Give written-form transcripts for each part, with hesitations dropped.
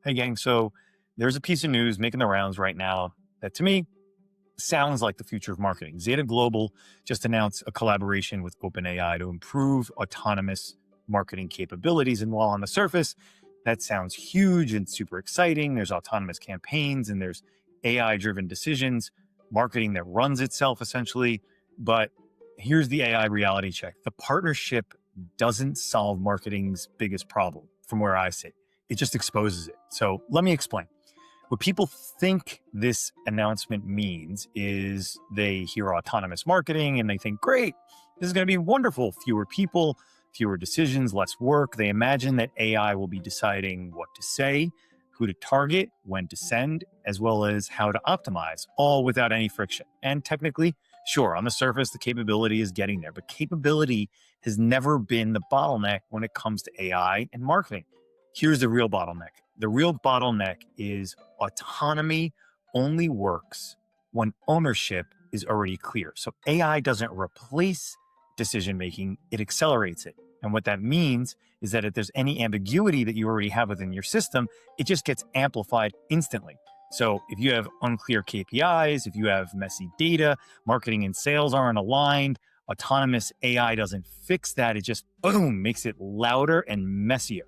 Hey gang, so there's a piece of news making the rounds right now that to me sounds like the future of marketing. Zeta Global just announced a collaboration with OpenAI to improve autonomous marketing capabilities. And while on the surface, that sounds huge and super exciting, there's autonomous campaigns and there's AI-driven decisions, marketing that runs itself essentially. But here's the AI reality check. The partnership doesn't solve marketing's biggest problem from where I sit. It just exposes it. So let me explain. What people think this announcement means is they hear autonomous marketing and they think, great, this is going to be wonderful. Fewer people, fewer decisions, less work. They imagine that AI will be deciding what to say, who to target, when to send, as well as how to optimize, all without any friction. And technically, sure, on the surface, the capability is getting there, but capability has never been the bottleneck when it comes to AI and marketing. Here's the real bottleneck. The real bottleneck is autonomy only works when ownership is already clear. So AI doesn't replace decision-making, it accelerates it. And what that means is that if there's any ambiguity that you already have within your system, it just gets amplified instantly. So if you have unclear KPIs, if you have messy data, marketing and sales aren't aligned, autonomous AI doesn't fix that. It just, boom, makes it louder and messier.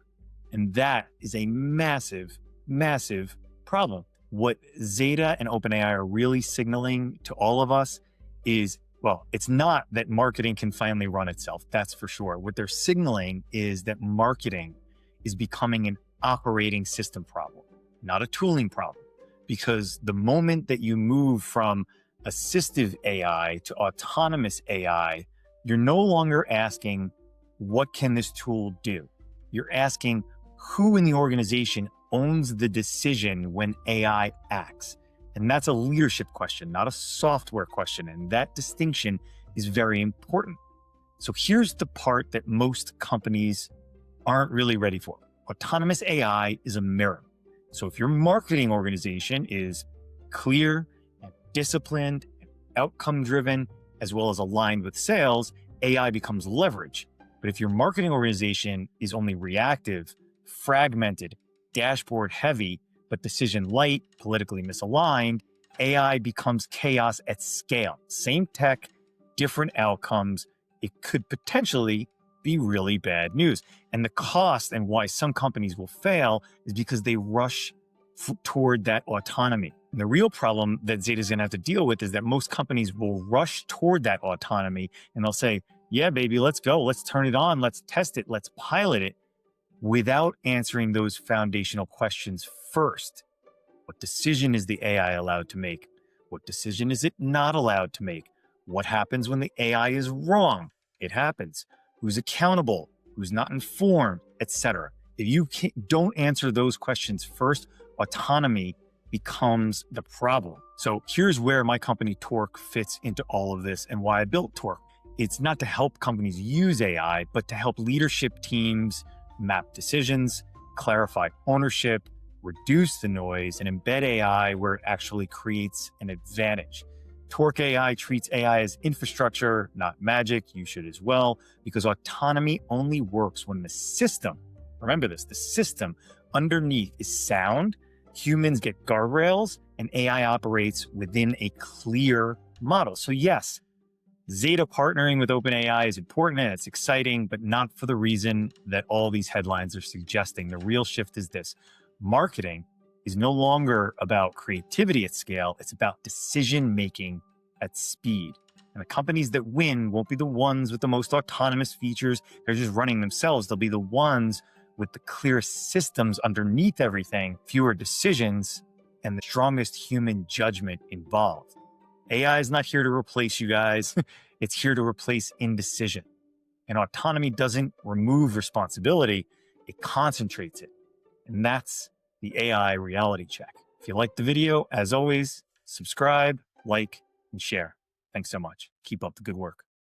And that is a massive, massive problem. What Zeta and OpenAI are really signaling to all of us is, well, it's not that marketing can finally run itself. That's for sure. What they're signaling is that marketing is becoming an operating system problem, not a tooling problem. Because the moment that you move from assistive AI to autonomous AI, you're no longer asking, what can this tool do? You're asking, who in the organization owns the decision when AI acts? And that's a leadership question, not a software question. And that distinction is very important. So here's the part that most companies aren't really ready for. Autonomous AI is a mirror. So if your marketing organization is clear and disciplined and outcome-driven, as well as aligned with sales, AI becomes leverage. But if your marketing organization is only reactive, fragmented, dashboard heavy, but decision light, politically misaligned, AI becomes chaos at scale. Same tech, different outcomes. It could potentially be really bad news. And the cost and why some companies will fail is because they rush toward that autonomy. And the real problem that Zeta is going to have to deal with is that most companies will rush toward that autonomy and they'll say, yeah, baby, let's go. Let's turn it on. Let's test it. Let's pilot it, without answering those foundational questions first. What decision is the AI allowed to make? What decision is it not allowed to make? What happens when the AI is wrong? It happens. Who's accountable? Who's not informed, etc. If you don't answer those questions first, autonomy becomes the problem. So here's where my company Torque fits into all of this and why I built Torque. It's not to help companies use AI, but to help leadership teams map decisions, clarify ownership, reduce the noise, and embed AI where it actually creates an advantage. Torque AI treats AI as infrastructure, not magic. You should as well, because autonomy only works when the system, remember this, the system underneath is sound, humans get guardrails, and AI operates within a clear model. So yes, Zeta partnering with OpenAI is important and it's exciting, but not for the reason that all these headlines are suggesting. The real shift is this. Marketing is no longer about creativity at scale. It's about decision-making at speed. And the companies that win won't be the ones with the most autonomous features. They're just running themselves. They'll be the ones with the clear systems underneath everything, fewer decisions, and the strongest human judgment involved. AI is not here to replace you guys. It's here to replace indecision. And autonomy doesn't remove responsibility. It concentrates it. And that's the AI reality check. If you liked the video, as always, subscribe, like, and share. Thanks so much. Keep up the good work.